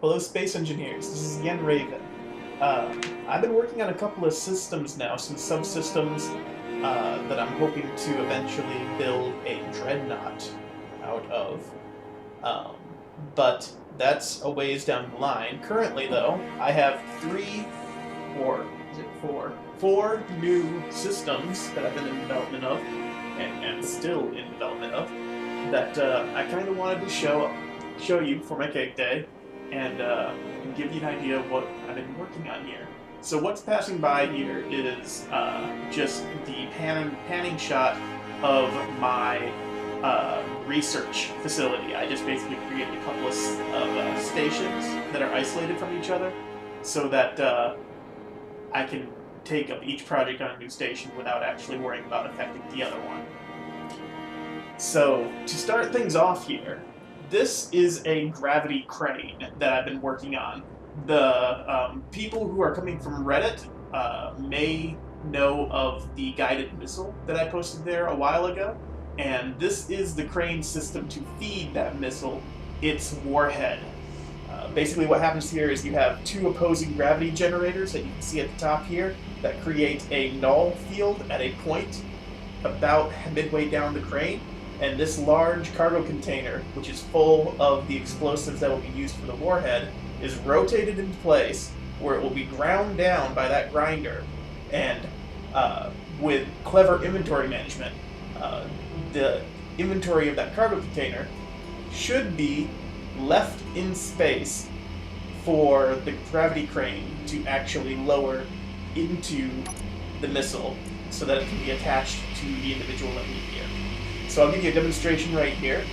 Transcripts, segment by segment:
Hello, space engineers. This is again Raven. I've been working on a couple of systems now, some subsystems that I'm hoping to eventually build a dreadnought out of. Um, but that's a ways down the line. Currently, though, I have four new systems that I've been in development of, and still in development of, that I kind of wanted to show you for my cake day, and give you an idea of what I've been working on here. So what's passing by here is just the panning shot of my research facility. I just basically created a couple of stations that are isolated from each other, so that I can take up each project on a new station without actually worrying about affecting the other one. So to start things off here, this is a gravity crane that I've been working on. The people who are coming from Reddit may know of the guided missile that I posted there a while ago, and this is the crane system to feed that missile its warhead. Basically what happens here is you have two opposing gravity generators that you can see at the top here that create a null field at a point about midway down the crane, and this large cargo container, which is full of the explosives that will be used for the warhead, is rotated into place where it will be ground down by that grinder, and with clever inventory management, the inventory of that cargo container should be left in space for the gravity crane to actually lower into the missile so that it can be attached to the individual landing gear. So I'll give you a demonstration right here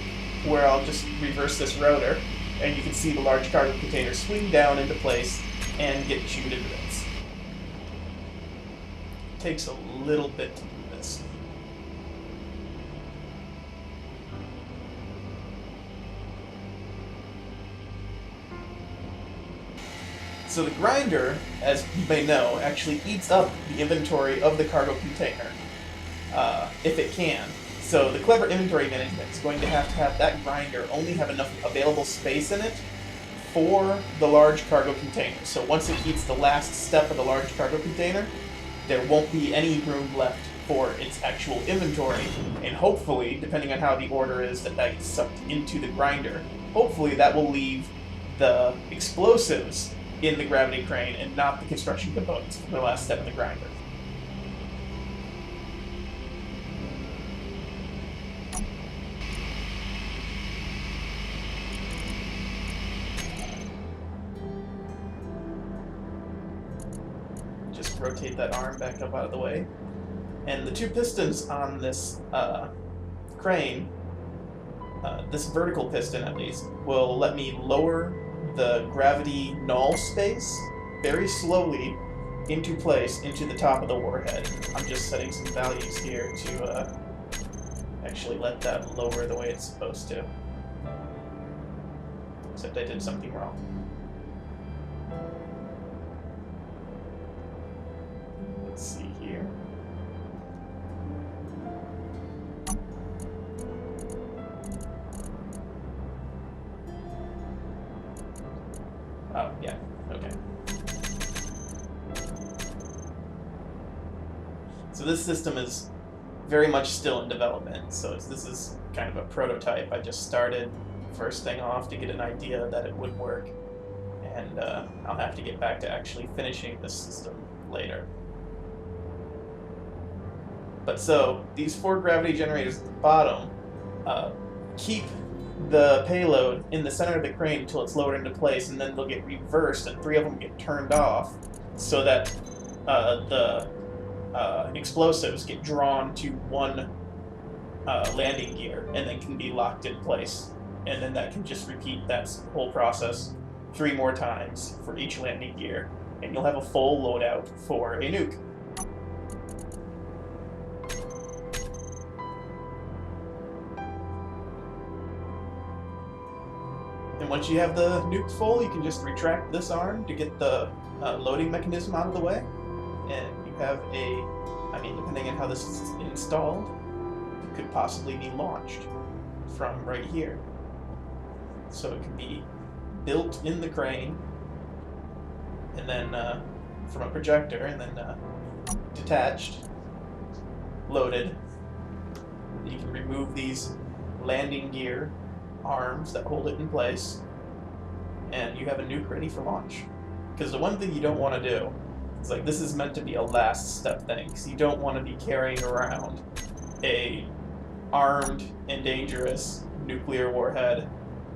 where I'll just reverse this rotor, and you can see the large cargo container swing down into place and get chewed into bits. It takes a little bit to do this. So the grinder, as you may know, actually eats up the inventory of the cargo container, if it can. So the clever inventory management is going to have that grinder only have enough available space in it for the large cargo container. So once it eats the last step of the large cargo container, there won't be any room left for its actual inventory, and hopefully, depending on how the order is that gets sucked into the grinder, hopefully that will leave the explosives in the gravity crane and not the construction components for the last step of the grinder. Just rotate that arm back up out of the way. And the two pistons on this crane, this vertical piston at least, will let me lower the gravity null space very slowly into place into the top of the warhead. I'm just setting some values here to actually let that lower the way it's supposed to. Except I did something wrong. Let's see here. Oh, yeah, okay. So this system is very much still in development, so this is kind of a prototype. I just started first thing off to get an idea that it would work, and I'll have to get back to actually finishing this system later. But so, these four gravity generators at the bottom keep the payload in the center of the crane until it's lowered into place, and then they'll get reversed and three of them get turned off so that the explosives get drawn to one landing gear and then can be locked in place. And then that can just repeat that whole process 3 more times for each landing gear, and you'll have a full loadout for a nuke. And once you have the nuke full, you can just retract this arm to get the loading mechanism out of the way. And you have depending on how this is installed, it could possibly be launched from right here. So it can be built in the crane, and then from a projector, and then detached, loaded. You can remove these landing gear arms that hold it in place, and you have a nuke ready for launch. Because the one thing you don't want to do is, like, this is meant to be a last step thing, because you don't want to be carrying around a armed and dangerous nuclear warhead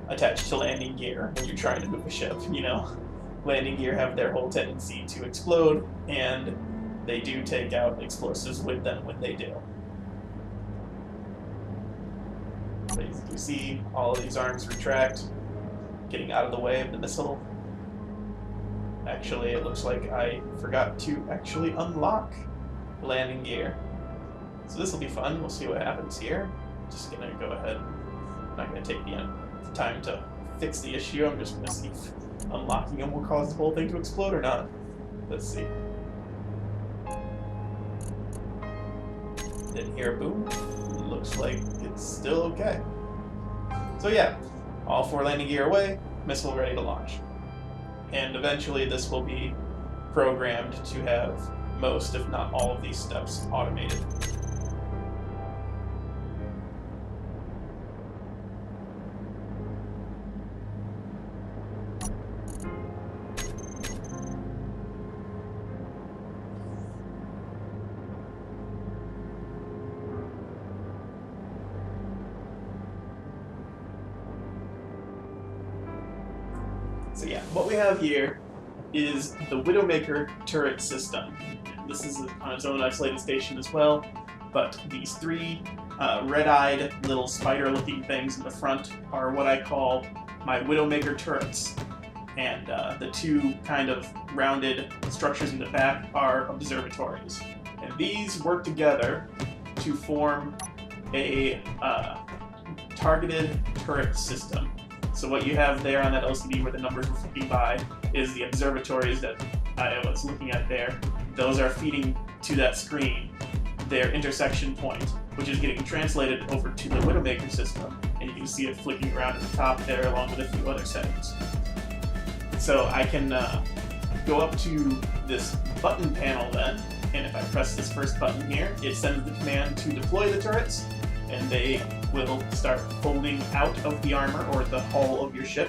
attached to landing gear when you're trying to move a ship, you know? Landing gear have their whole tendency to explode, and they do take out explosives with them when they do. So as you see, all of these arms retract, getting out of the way of the missile. Actually, it looks like I forgot to actually unlock the landing gear. So this will be fun. We'll see what happens here. Just gonna go ahead. I'm not gonna take the time to fix the issue. I'm just gonna see if unlocking them will cause the whole thing to explode or not. Let's see. Didn't hear a boom. Looks like it's still okay. So yeah, all 4 landing gear away, missile ready to launch. And eventually this will be programmed to have most, if not all, of these steps automated. So yeah, what we have here is the Widomaker turret system. This is on its own isolated station as well, but these 3 red-eyed little spider-looking things in the front are what I call my Widomaker turrets. And the 2 kind of rounded structures in the back are observatories. And these work together to form a targeted turret system. So what you have there on that LCD where the numbers were flipping by is the observatories that I was looking at there. Those are feeding to that screen their intersection point, which is getting translated over to the Widomaker system, and you can see it flicking around at the top there along with a few other settings. So I can go up to this button panel then, and if I press this first button here, it sends the command to deploy the turrets, and they will start folding out of the armor or the hull of your ship.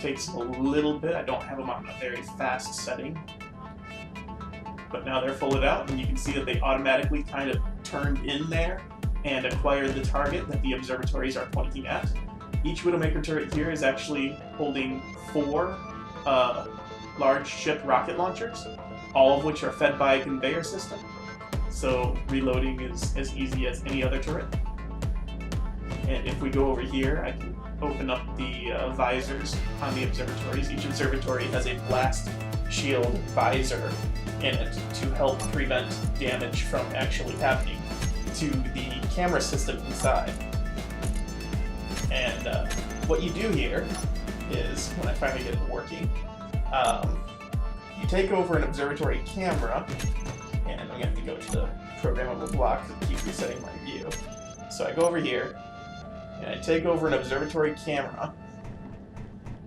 Takes a little bit. I don't have them on a very fast setting. But now they're folded out, and you can see that they automatically kind of turned in there and acquired the target that the observatories are pointing at. Each Widomaker turret here is actually holding 4 large ship rocket launchers, all of which are fed by a conveyor system. So reloading is as easy as any other turret. And if we go over here, I can open up the visors on the observatories. Each observatory has a blast shield visor in it to help prevent damage from actually happening to the camera system inside. And what you do here is, when I finally get it working, you take over an observatory camera, and I'm going to have to go to the programmable block to keep resetting my view. So I go over here, and I take over an observatory camera,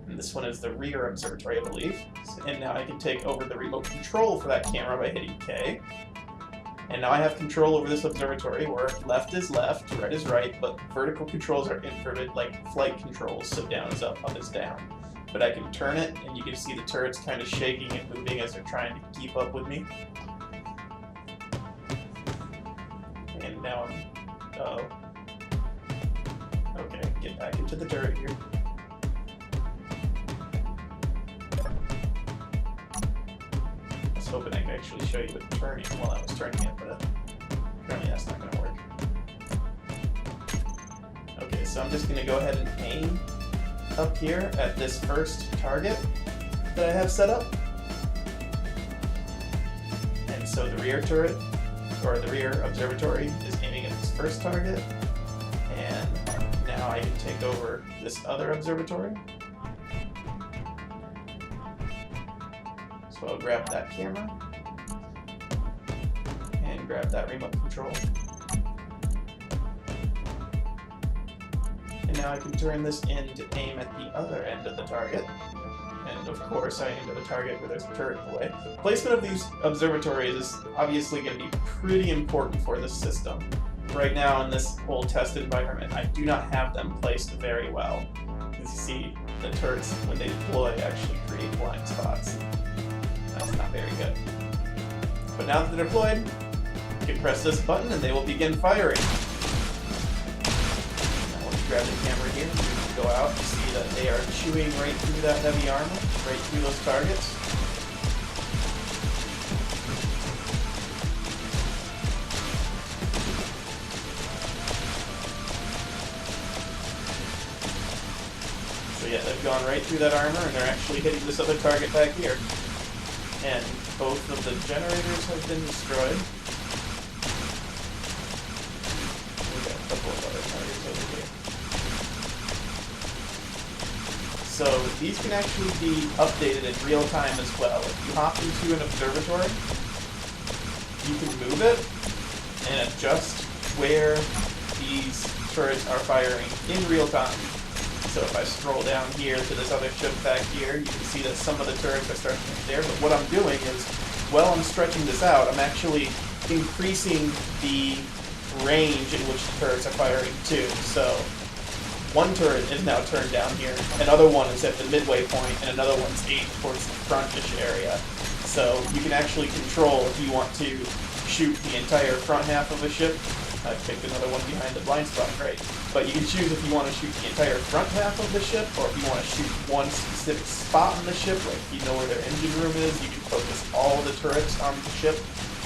and this one is the rear observatory, I believe. And now I can take over the remote control for that camera by hitting K. And now I have control over this observatory where left is left, right is right, but vertical controls are inverted like flight controls, so down is up, up is down. But I can turn it, and you can see the turrets kind of shaking and moving as they're trying to keep up with me. And now I'm... okay, get back into the turret here. I was hoping I could actually show you it turning while I was turning it, but apparently that's not going to work. Okay, so I'm just going to go ahead and aim up here at this first target that I have set up. And so the rear turret, or the rear observatory, is aiming at this first target. And now I can take over this other observatory. So I'll grab that camera and grab that remote control. And now I can turn this in to aim at the other end of the target. And of course, I aim at the target where there's a turret in the way. Placement of these observatories is obviously going to be pretty important for this system. Right now in this whole test environment, I do not have them placed very well. As you see, the turrets, when they deploy, actually create blind spots. That's not very good. But now that they're deployed, you can press this button and they will begin firing. Now when you grab the camera here, you can go out and see that they are chewing right through that heavy armor, right through those targets. So yeah, they've gone right through that armor and they're actually hitting this other target back here. And both of the generators have been destroyed. We've got a couple of other targets over here. So these can actually be updated in real time as well. If you hop into an observatory, you can move it and adjust where these turrets are firing in real time. So if I scroll down here to this other ship back here, you can see that some of the turrets are starting to there, but what I'm doing is, while I'm stretching this out, I'm actually increasing the range in which the turrets are firing to. So one turret is now turned down here, another one is at the midway point, and another one's aimed towards the frontish area. So you can actually control if you want to shoot the entire front half of a ship. I picked another one behind the blind spot, great. But you can choose if you want to shoot the entire front half of the ship, or if you want to shoot one specific spot on the ship, like you know where their engine room is, you can focus all the turrets on the ship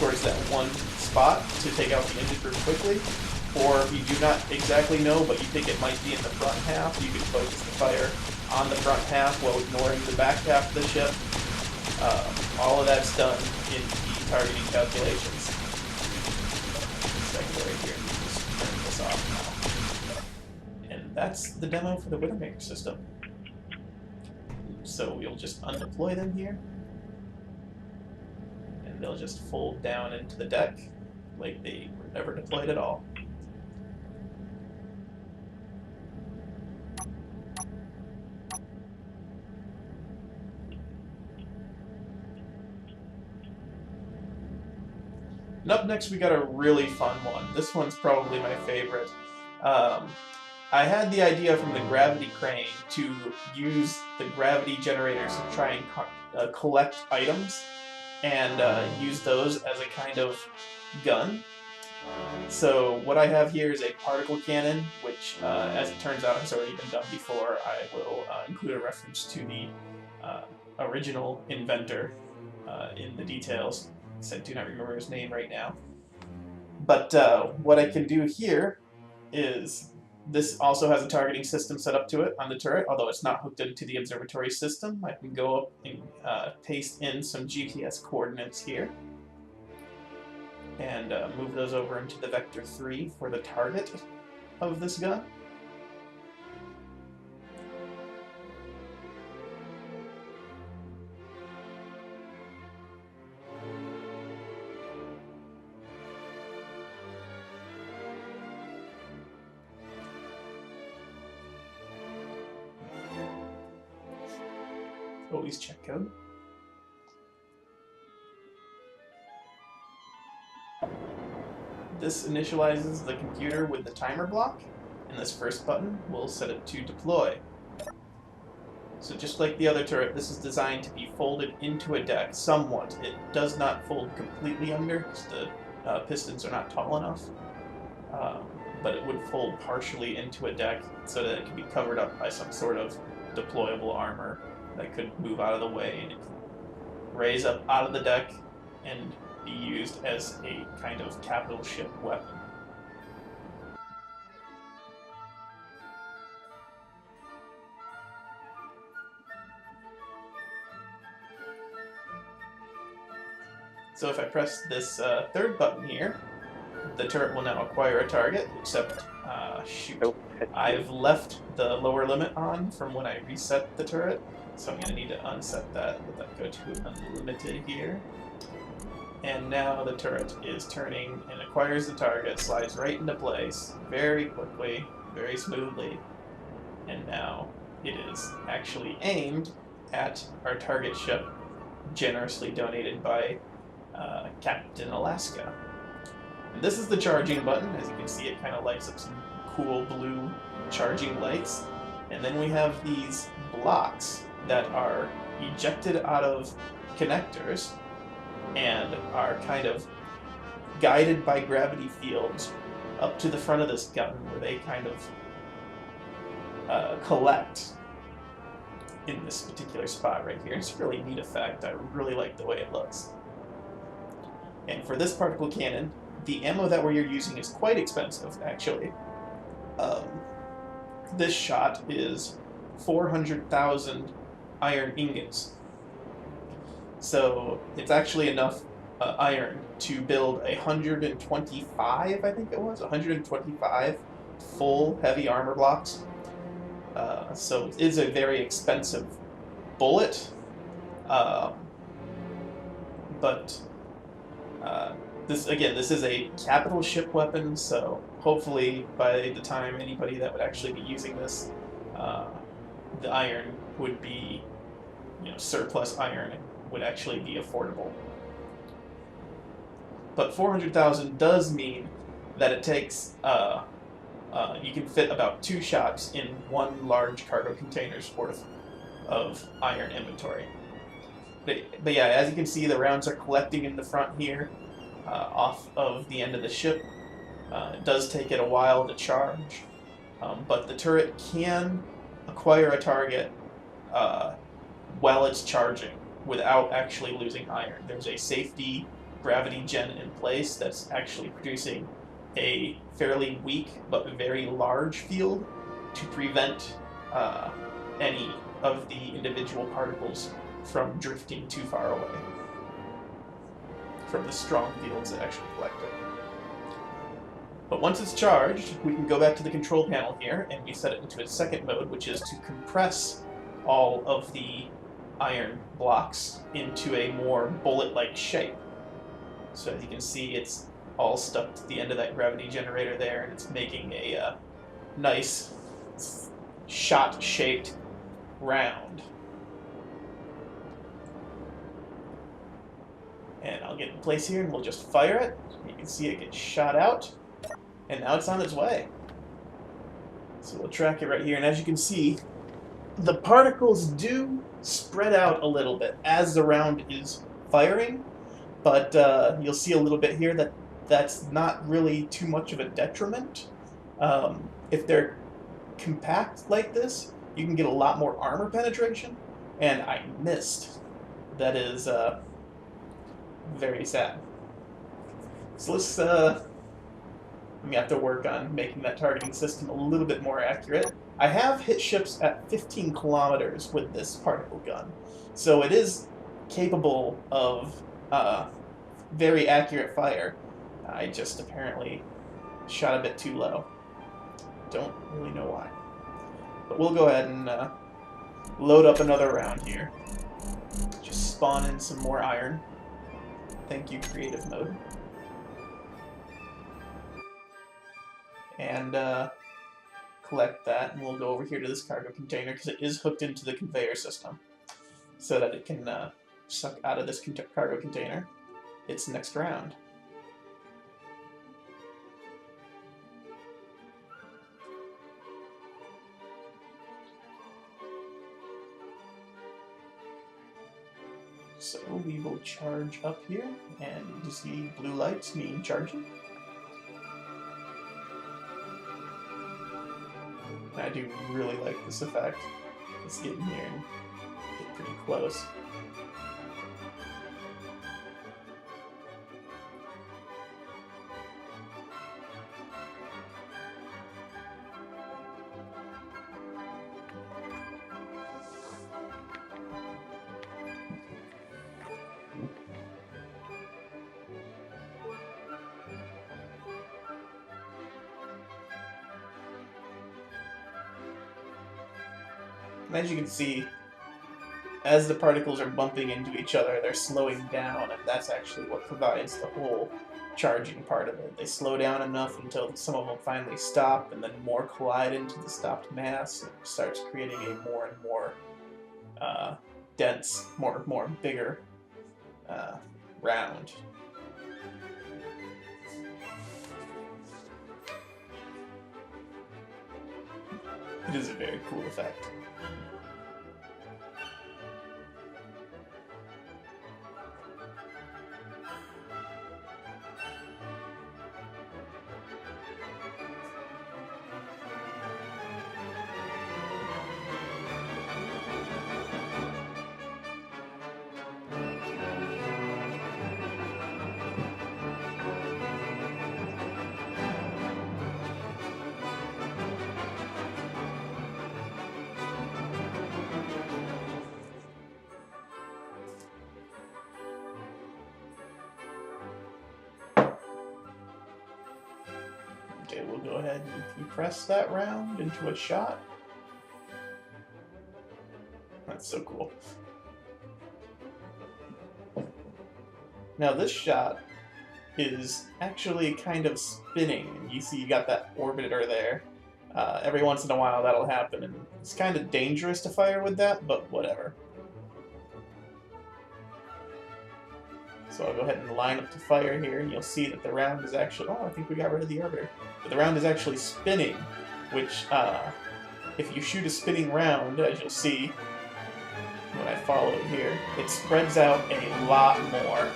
towards that one spot to take out the engine room quickly. Or if you do not exactly know, but you think it might be in the front half, you can focus the fire on the front half while ignoring the back half of the ship. All of that's done in the targeting calculations. Right here, you just turn this off now. And that's the demo for the Widomaker system. So we'll just undeploy them here. And they'll just fold down into the deck like they were never deployed at all. And up next we got a really fun one. This one's probably my favorite. I had the idea from the gravity crane to use the gravity generators to try and collect items and use those as a kind of gun. So what I have here is a particle cannon, which as it turns out has already been done before. I will include a reference to the original inventor in the details. I do not remember his name right now. But what I can do here is, this also has a targeting system set up to it on the turret, although it's not hooked into the observatory system. I can go up and paste in some GPS coordinates here and move those over into the vector 3 for the target of this gun. Always check code. This initializes the computer with the timer block, and this first button will set it to deploy. So just like the other turret, this is designed to be folded into a deck somewhat. It does not fold completely under, because the pistons are not tall enough, but it would fold partially into a deck so that it can be covered up by some sort of deployable armor that could move out of the way, and it can raise up out of the deck and be used as a kind of capital ship weapon. So if I press this third button here, the turret will now acquire a target, except, shoot, I've left the lower limit on from when I reset the turret. So I'm going to need to unset that, let that go to unlimited here. And now the turret is turning and acquires the target, slides right into place very quickly, very smoothly, and now it is actually aimed at our target ship, generously donated by Captain Alaska. And this is the charging button. As you can see, it kind of lights up some cool blue charging lights. And then we have these blocks that are ejected out of connectors and are kind of guided by gravity fields up to the front of this gun, where they kind of collect in this particular spot right here. It's a really neat effect. I really like the way it looks. And for this particle cannon, the ammo that we're using is quite expensive, actually. This shot is 400,000 iron ingots. So it's actually enough iron to build 125, I think it was, 125 full heavy armor blocks. So it is a very expensive bullet, but this is a capital ship weapon, so hopefully by the time anybody that would actually be using this, the iron would be, surplus iron and would actually be affordable. But 400,000 does mean that it takes, you can fit about 2 shots in one large cargo container's worth of iron inventory. But yeah, as you can see, the rounds are collecting in the front here, off of the end of the ship. It does take it a while to charge, but the turret can acquire a target while it's charging without actually losing iron. There's a safety gravity gen in place that's actually producing a fairly weak but very large field to prevent any of the individual particles from drifting too far away from the strong fields that actually collect it. But once it's charged, we can go back to the control panel here, and we set it into its second mode, which is to compress all of the iron blocks into a more bullet-like shape. So as you can see, it's all stuck to the end of that gravity generator there, and it's making a nice shot-shaped round. And I'll get in place here, and we'll just fire it. You can see it get shot out, and now it's on its way. So we'll track it right here, and as you can see, the particles do spread out a little bit as the round is firing, but you'll see a little bit here that that's not really too much of a detriment. If they're compact like this, you can get a lot more armor penetration, and I missed. That is very sad. So let's we have to work on making that targeting system a little bit more accurate. I have hit ships at 15 kilometers with this particle gun, so it is capable of very accurate fire. I just apparently shot a bit too low. Don't really know why. But we'll go ahead and load up another round here. Just spawn in some more iron. Thank you, creative mode. And collect that, and we'll go over here to this cargo container because it is hooked into the conveyor system so that it can suck out of this cargo container its next round. So we will charge up here, and you see blue lights mean charging. I do really like this effect. Let's get in here and get pretty close. And as you can see, as the particles are bumping into each other, they're slowing down, and that's actually what provides the whole charging part of it. They slow down enough until some of them finally stop, and then more collide into the stopped mass, and it starts creating a more and more dense, more bigger round. It is a very cool effect. Okay, we'll go ahead and compress that round into a shot. That's so cool. Now this shot is actually kind of spinning. You see you got that orbiter there. Every once in a while that'll happen, and it's kind of dangerous to fire with that, but whatever. So I'll go ahead and line up to fire here, and you'll see that the round is actually... Oh, I think we got rid of the orbiter. But the round is actually spinning, which, if you shoot a spinning round, as you'll see when I follow it here, it spreads out a lot more,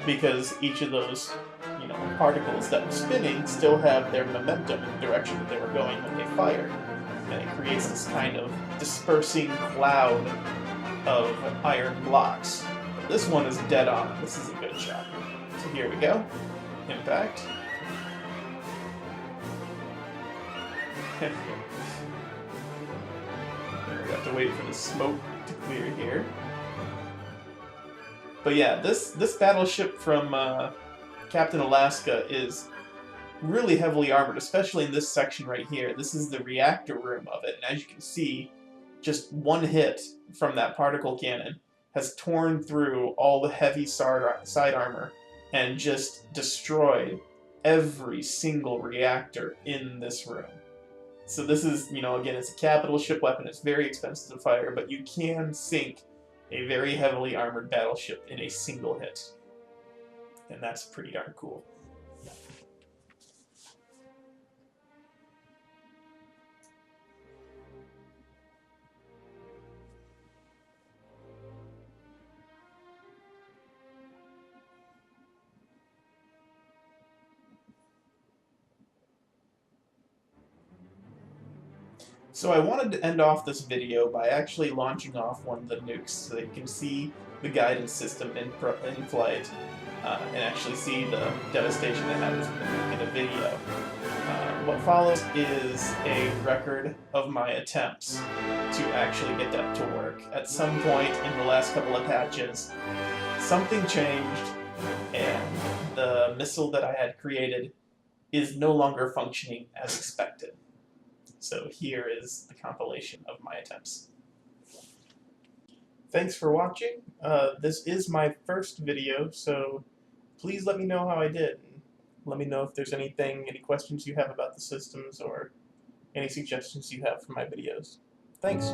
because each of those, you know, particles that were spinning still have their momentum in the direction that they were going when they fired. And it creates this kind of dispersing cloud of iron blocks. This one is dead on. This is a good shot. So here we go. Impact. We have to wait for the smoke to clear here. But yeah, this battleship from Captain Alaska is really heavily armored, especially in this section right here. This is the reactor room of it, and as you can see, just one hit from that particle cannon has torn through all the heavy side armor and just destroyed every single reactor in this room. So this is, you know, again, it's a capital ship weapon. It's very expensive to fire, but you can sink a very heavily armored battleship in a single hit. And that's pretty darn cool. So I wanted to end off this video by actually launching off one of the nukes so that you can see the guidance system in flight and actually see the devastation that happens in a video. What follows is a record of my attempts to actually get that to work. At some point in the last couple of patches, something changed and the missile that I had created is no longer functioning as expected. So here is the compilation of my attempts. Thanks for watching. This is my first video, so please let me know how I did. Let me know if there's any questions you have about the systems or any suggestions you have for my videos. Thanks.